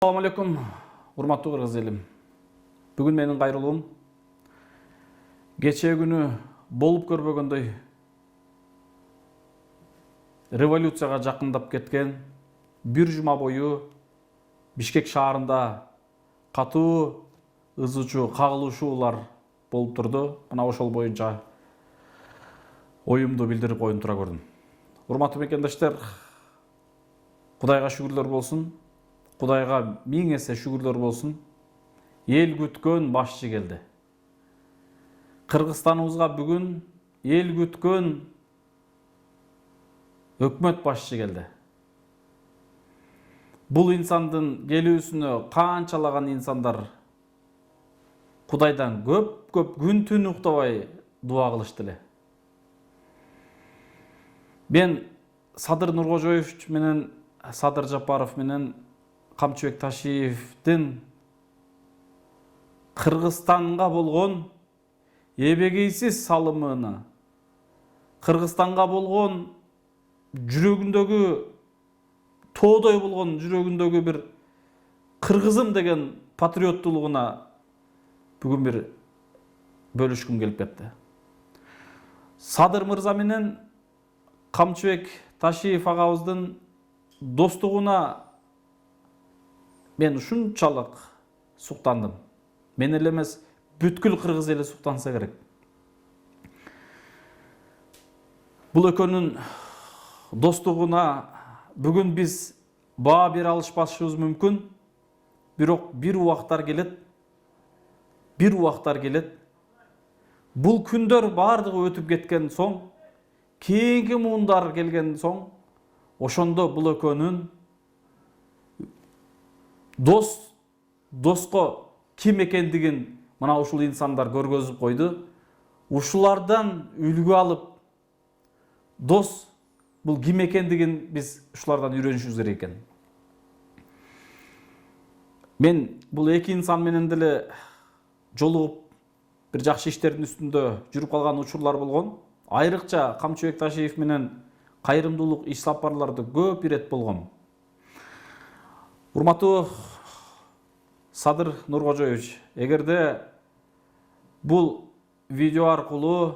Assalamu alaikum, урматтуу кыргыз элим. Бүгүн менин кайрылуум кечээ күнү болуп көрбөгөндөй революцияга жакындап кеткен бир жума бою Бишкек шаарында катуу ызычуу, кагылышуулар болуп турду. Мына ошол боюнча оюмду билдирип тура көрдүм. Урматтуу мекендештер, Кудайга шүгүрлөр болсун. Кудайга миң эсе шүгүрлөр болсун. Эл күткөн башчы келди. Кыргызстаныбызга бүгүн эл күткөн өкмөт башчы келди. Бул инсандын келүүсүнө канчалаган инсандар Кудайдан көп күн түн уктабай дуа кылышты эле. Мен Садыр Нуркожоевич менен Садыр Жапаров менен Камчыбек Ташиевдин Кыргызстанга болгон эбегейсиз салымына, Кыргызстанга болгон жүрөгүндөгү тоодой болгон жүрөгүндөгү бир кыргызым деген патриоттулугуна бүгүн бир бөлүшкүм келип кетти. Садыр мырза менен Камчыбек Ташиев агабыздын достугуна мен ушунчалык суктандым. Мен эле эмес, бүткүл кыргыз эли суктанса керек. Бул экөөнүн достугуна бүгүн биз баа бере алышпашыбыз мүмкүн, бирок бир убактар келет. Бул күндөр бардыгы өтүп кеткен соң, кийинки муундар келген соң, ошондо бул экөөнүн доско ким экендигин мына ушул инсандар көргөзүп койду. Ушулардан үлгү алып, дос бул ким экендигин биз ушулардан үйрөнүшүбүз керек экен. Мен бул эки инсан менен деле жолугуп бир жакшы иштердин үстүндө жүрүп калган учурлар болгон. Айрыкча Камчыбек Ташиев менен кайрымдуулук иш сапарларды көп ирет болгон. Урматтуу Садыр Нуркожоевич, эгерде бул видео аркылуу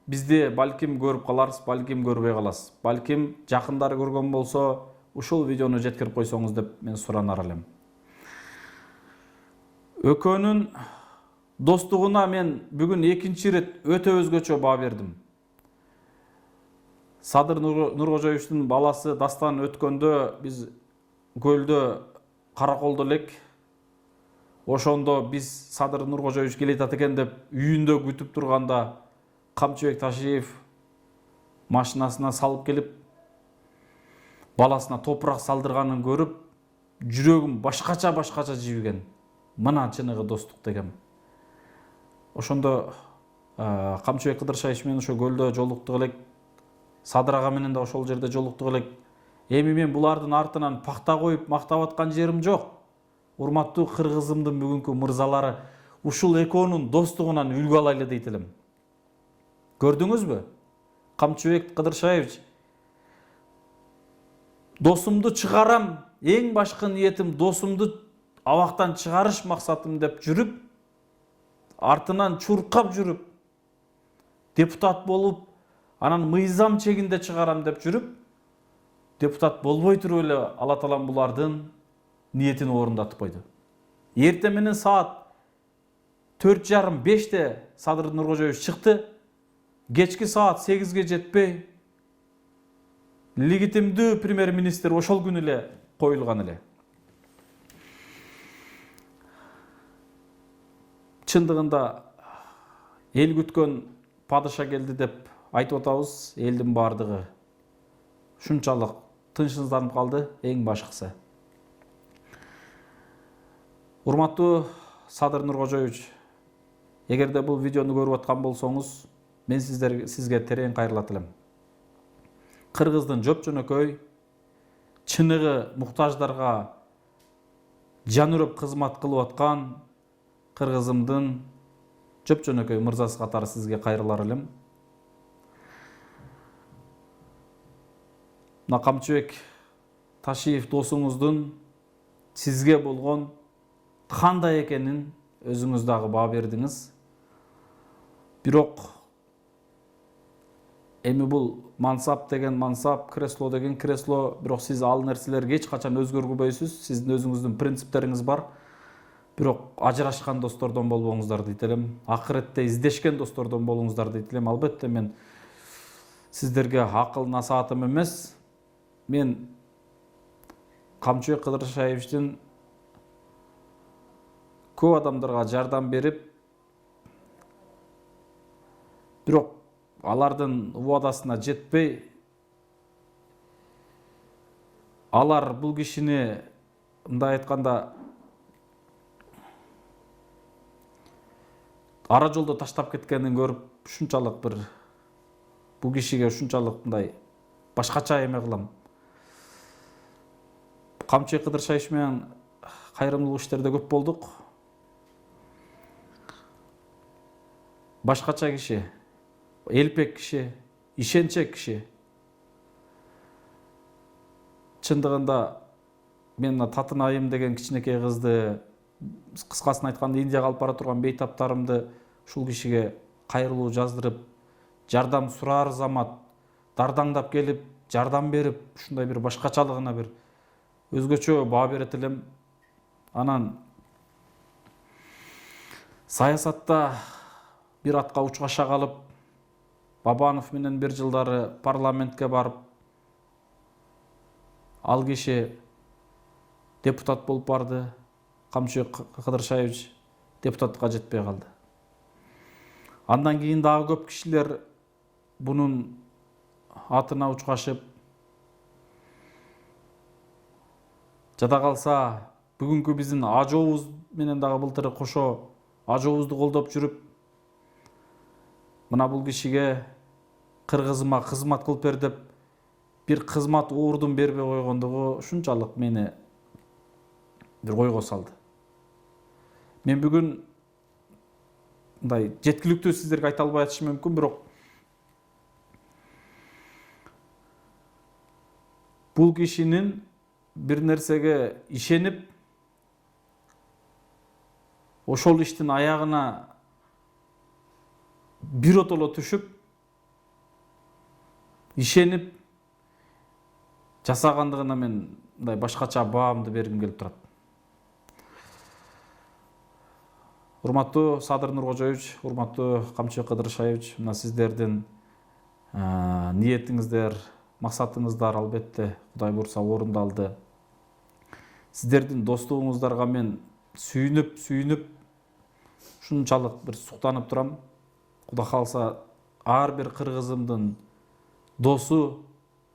бизди балким көрүп каларсыз, балким көрбөй каласыз. Балким жакындары көргөн болсо, ушул видеону жеткирип койсоңуз деп мен суранар элем. Экөөнүн достугуна мен бүгүн экинчи ирет өтө өзгөчө баа бердим. Садыр Нуркожоевичтин баласы дастан өткөндө биз көлдө караколдо элек. Ошондо биз Садыр Нуркожоевич келе жатат экен деп үйүндө күтүп турганда Камчыбек Ташиев машинасына салып келип, баласына топурак салдырганын көрүп, жүрөгүм башкача жибиген. Мына чыныгы достук деген. Ошондо Камчыбек Кыдыршаевич менен ошо көлдө жолуктук элек, Садыр ага менен да ошол жерде жолуктук элек. Эми мен булардын артынан пакта коюп мактап аткан жерим жок. Урматтуу кыргызымдын бүгүнкү мырзалары, ушул экөөнүн достугунан үлгү алайлы дейт элем. Көрдүңүзбү? Камчыбек Кыдыршаевич, досумду чыгарам, эң башкы ниетим досумду абактан чыгарыш максатым деп жүрүп, артынан чуркап жүрүп, депутат болуп, анан мыйзам чегинде чыгарам деп жүрүп, депутат болбой туруп эле Алла таалам булардын ниетин орундатып койду. Эртең менен саат 4:30-5-те Садыр Нуркожоевич чыкты. Кечки саат 8-ге жетпей, легитимдүү премьер-министр ошол күнү эле коюлган эле. Чындыгында эл күткөн падыша келди деп айтып атабыз, элдин бардыгы ушунчалык тынчсызданып калды, эң башкысы. Урматтуу Садыр Нуркожоевич, эгерде бул видеону көрүп аткан болсоңуз, мен сизге терең кайрылат элем. Кыргыздын жөп-жөнөкөй, чыныгы муктаждарга жан үрөп кызмат кылып аткан кыргызымдын жөп-жөнөкөй мырзасы катары сизге кайрылар элем. Мына Камчыбек Ташиев досуңуздун сизге болгон кандай экенин өзүңүз дагы баа бердиңиз. Бирок эми бул мансап деген мансап, кресло деген кресло, бирок сиз ал нерселерге эч качан өзгөрбөйсүз. Сиздин өзүңүздүн принциптериңиз бар. Бирок ажырашкан достордон болбоңуздар дейт элем. Акыретте издешкен достордон болуңуздар дейт элем. Албетте мен сиздерге акыл насаатым эмес. Мен Камчыбек Кыдыршаевичтин көп адамдарга жардам берип, бирок алардын убадасына жетпей, алар бул кишини мындай айтканда ара жолдо таштап кеткенин көрүп, ушунчалык бир бул кишиге ушунчалык мындай башкача эме кылам. Камчыбек Кыдыршаевич менен кайрымдуулук иштерде көп болдук. Башкача киши, элпек киши, ишенчек киши. Чындыгында мен мына Татын айым деген кичинекей кызды, кыскасын айтканда Индияга алып бара турган бейтаптарымды ушул кишиге кайрылуу жаздырып, жардам сураар замат дардаңдап келип, жардам берип, ушундай бир башкачалыгына бир өзгөчө баа берет элем. Анан саясатта бир атка учкаша калып, Бабанов менен бир жылдары парламентке барып, ал киши депутат болуп барды. Камчыбек Кыдыршаевич депутатка жетпей калды. Андан кийин дагы көп кишилер бунун атына учкашып, жада калса бүгүнкү биздин ажообуз менен дагы былтыр кошо ажообузду колдоп жүрүп, мына бул кишиге кыргызыма кызмат кылып бер деп бир кызмат ордун бербей койгондугу ушунчалык мени бир ойго салды. Мен бүгүн мындай жеткиликтүү сиздерге айта албай атышым мүмкүн, бирок бул кишинин бир нерсеге ишенип, ошол иштин аягына биротоло түшүп, ишенип жасагандыгына мен мындай башкача баамды бергим келип турат. Урматтуу Садыр Нуркожоевич, урматтуу Камчыбек Кыдыршаевич, мына сиздердин ниетиңиздер, максатыңыздар албетте Кудай буйрса орундалды. Сиздердин достугуңуздарга мен сүйүнүп ушунчалык бир суктанып турам. Кудай кааласа ар бир кыргызымдын досу,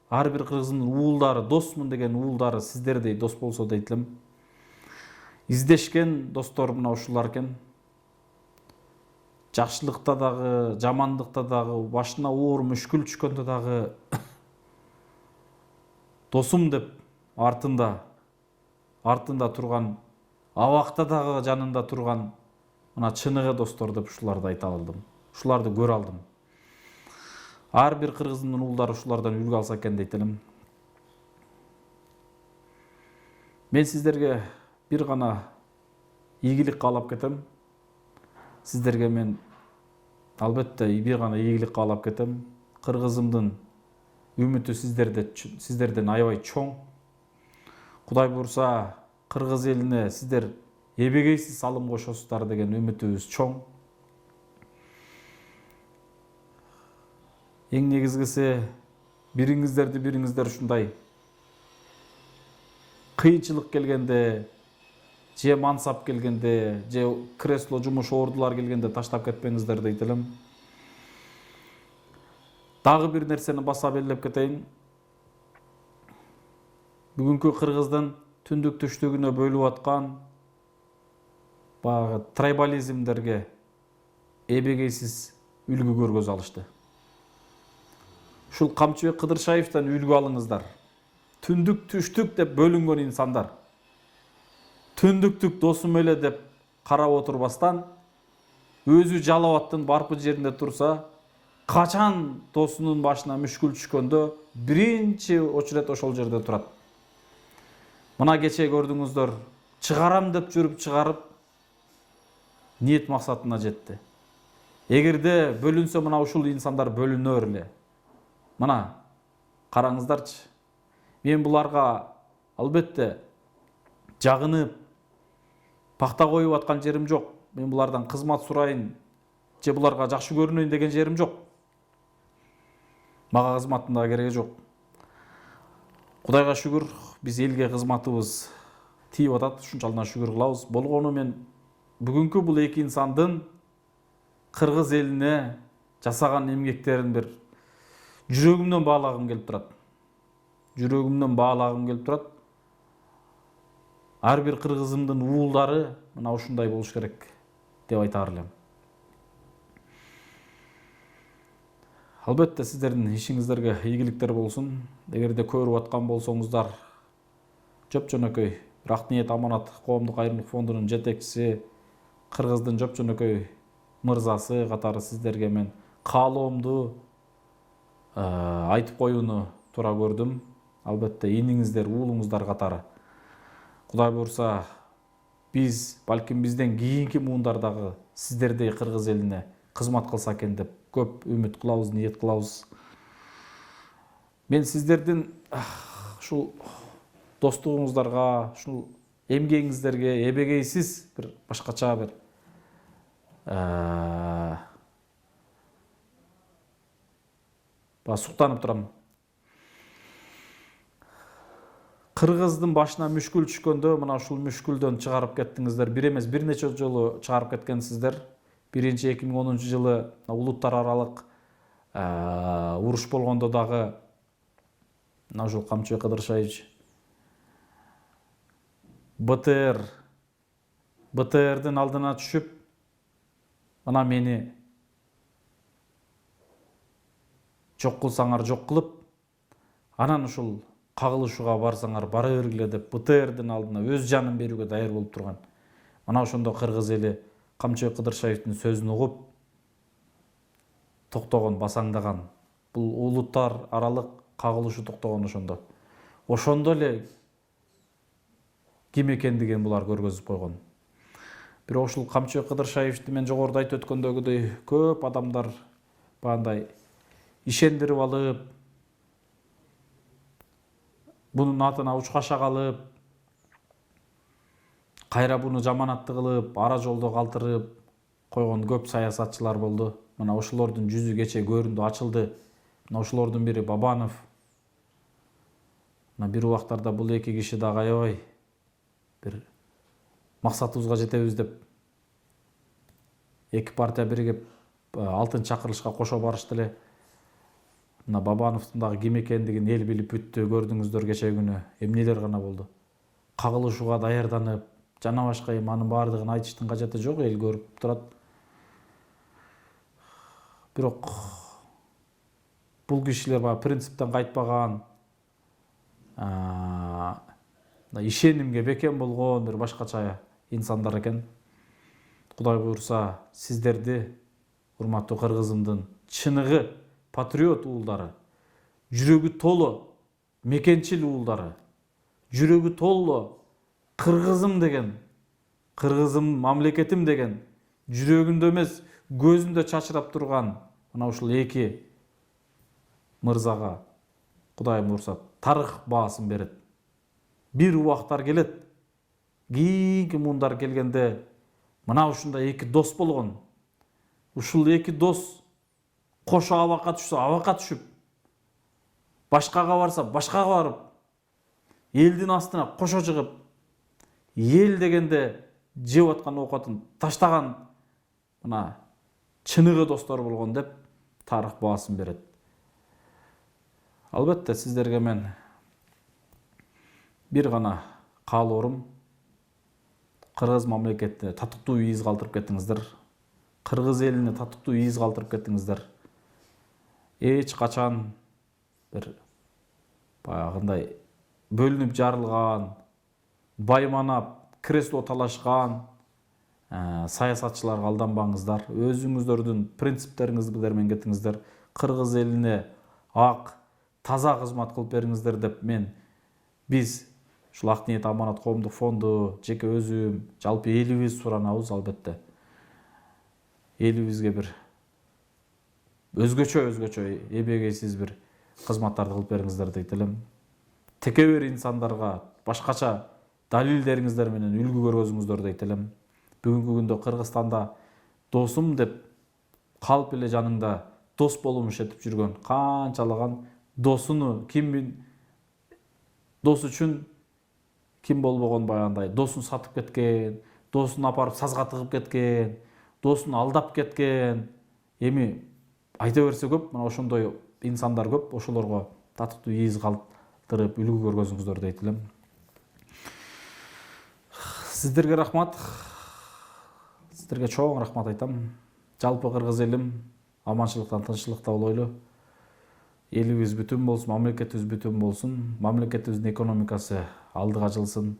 ар бир кыргызымдын уулдары, досмун деген уулдары сиздердей дос болсо дейт элем. Издешкен достор мына ушулар экен. Жакшылыкта дагы, жамандыкта дагы, башына оор мүшкүл түшкөндө дагы досум деп артында турган, абакта дагы жанында турган мына чыныгы достор деп ушуларды айта алдым. Ушуларды көрө алдым. Ар бир кыргыздын уулдары ушулардан үлгү алса экен дейт элем. Мен сиздерге бир гана ийгилик каалап кетем. Сиздерге мен албетте бир гана ийгилик каалап кетем. Кыргызымдын үмүтү сиздерден аябай чоң. Кудай буйрса кыргыз элине сиздер эбегейсиз салым кошосуздар деген үмүтүбүз чоң. Эң негизгиси бириңиздер ушундай кыйынчылык келгенде, же мансап келгенде, же кресло жумуш ордулар келгенде таштап кетпеңиздер дейт элем. Дагы бир нерсени баса белгилеп кетейин. Бүгүнкү кыргыздын түндүк түштүгүнө бөлүп аткан баягы трайбализмдерге эбегейсиз үлгү көргөзө алышты. Ушул Камчыбек Кыдыршаевден үлгү алыңыздар. Түндүк түштүк деп бөлүнгөн инсандар. Түндүктүк досум эле деп карап отурбастан, өзү жалаваттын барпы жеринде турса, качан досунун башына мүшкүл түшкөндө биринчи очерет ошол жерде турат. Мына кече көрдүңүздөр, чыгарам деп жүрүп чыгарып, ниет максатына жетти. Эгерде бөлүнсө, мына ушул инсандар бөлүнөр эле. Мына караңыздарчы. Мен буларга албетте жагынып, пакта коюп аткан жерим жок. Мен булардан кызмат сурайын, же буларга жакшы көрүнөйүн деген жерим жок. Мага кызматтын да кереги жок. Кудайга шүгүр, биз элге кызматыбыз тийип атат, ушунчалык шүгүр кылабыз. Болгону мен бүгүнкү бул эки инсандын кыргыз элине жасаган эмгектерин бир жүрөгүмдөн баалагым келип турат. Жүрөгүмдөн баалагым келип турат. Ар бир кыргызымдын уулдары мына ушундай болуш керек деп айтар элем. Албетте сиздердин ишиңиздерге ийгиликтер болсун. Эгерде көрүп аткан болсоңуздар, жөп-жөнөкөй Ак ниет аманат коомдук кайрымдуулук фондунун жетекчиси, кыргыздын жөп-жөнөкөй мырзасы катары сиздерге мен каалоомду айтып коюуну туура көрдүм. Албетте иниңиздер, уулуңуздар катары. Кудай буйрса, биз балким бизден кийинки муундар дагы сиздердей кыргыз элине кызмат кылса экен деп көп үмүт кылабыз, ниет кылабыз. Мен сиздердин ушул достугуңуздарга, ушул эмгегиңиздерге эбегейсиз бир башкача бир суктанып турам. Кыргыздын башына мүшкүл түшкөндө, мына ушул мүшкүлдөн чыгарып кеттиңиздер. Бир эмес, бир нече жолу чыгарып кеткенсиздер. Биринчи 2010 жылы улуттар аралык уруш болгондо дагы мына ушул Камчыбек Кыдыршаевич БТРдин алдына түшүп, мына мени жок кылсаңар жок кылып, анан ушул кагылышууга барсаңар бара бергиле деп БТРдин алдына өз жанын берүүгө даяр болуп турган. Мына ошондо кыргыз эли Камчыбек Кыдыршаевдин сөзүн угуп токтогон, басаңдаган. Бул улуттар аралык кагылышуу токтогон ошондо. Ошондо эле ким экендигин булар көргөзүп койгон. Бирок ушул Камчыбек Кыдыршаевди мен жогоруда айтып өткөндөгүдөй көп адамдар бандай ишендирип алып, бунун атына учкаша калып, кайра буну жаманатты кылып, ара жолдо калтырып койгон көп саясатчылар болду. Мына ошолордун жүзү кече көрүндү, ачылды. Мына ошолордун бири Бабанов. Мына бир убактарда бул эки киши дагы аябай бир максатыбызга жетебиз деп эки партия биригип алтын чакырылышка кошо барышты эле. Мына Бабановдун дагы ким экендигин эл билип бүттү. Көрдүңүздөр кече күнү эмнелер гана болду. Кагылышууга даярданып, жана башка анын баардыгын айтыштын кажети жок, эл көрүп турат. Бирок бул кишилер баягы принциптен кайтпаган, ишенимге бекем болгон бир башкача инсандар экен. Кудай буйрса, сиздерди, урматтуу кыргызымдын чыныгы патриот уулдары, жүрөгү толо мекенчил уулдары, жүрөгү толо кыргызым деген, кыргызым мамлекетим деген, жүрөгүндө эмес көзүндө чачырап турган мына ушул эки мырзага Кудай буйрса тарых баасын берет. Бир убактар келет, кийинки муундар келгенде мына ушундай эки дос болгон. Ушул эки дос кошо абакка түшсө абакка түшүп, башкага барса башкага барып, элдин астына кошо чыгып, эл дегенде жеп аткан оокатын таштаган мына чыныгы достор болгон деп тарых баасын берет. Албетте сиздерге мен бир гана каалоорум, кыргыз мамлекетине татыктуу из калтырып кеттиңиздер. Кыргыз элине татыктуу из калтырып кеттиңиздер. Эч качан бир баягындай бөлүнүп жарылган, байманап, кресло талашкан саясатчыларга алданбаңыздар. Өзүңүздөрдүн принциптериңиздер менен кетиңиздер. Кыргыз элине ак, таза кызмат кылып бериңиздер деп биз ушул Ак ниет аманат коомдук фонду, жеке өзүм, жалпы элибиз суранабыз албетте. Элибизге бир өзгөчө эбегейсиз бир кызматтарды кылып бериңиздер дейт элем. Текебер инсандарга башкача далилдериңиздер менен үлгү көргөзүңүздөр дейт элем. Бүгүнкү күндө Кыргызстанда досум деп калп эле жаныңда дос болумуш этип жүргөн канчалаган досуну дос үчүн ким болбогон баягындай досун сатып кеткен, досун апарып сазга тыгып кеткен, досун алдап кеткен. Эми айта берсе көп, мына ошондой инсандар көп. Ошолорго татыктуу ийиз калтырып үлгү көргөзүңүздөр дейт элем. Сиздерге рахмат. Сиздерге чоң рахмат айтам. Жалпы кыргыз элим аманчылыктан, тынччылыкта болойлу. Элибиз бүтүн болсун, мамлекетибиз бүтүн болсун, мамлекетибиздин экономикасы алдыга жылсын.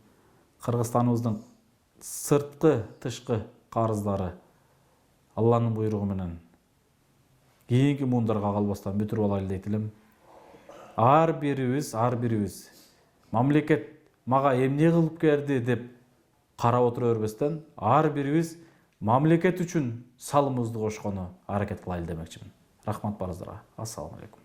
Кыргызстаныбыздын сырткы, тышкы карыздары Алланын буйругу менен кийинки муундарга калбастан бүтүрүп алайлы дейт элем. Ар бирибиз мамлекет мага эмне кылып берди деп карап отура бербестен, ар бирибиз мамлекет үчүн салымыбызды кошкону аракет кылайлы демекчимин. Рахмат барыңыздарга. Ассаламу алейкум.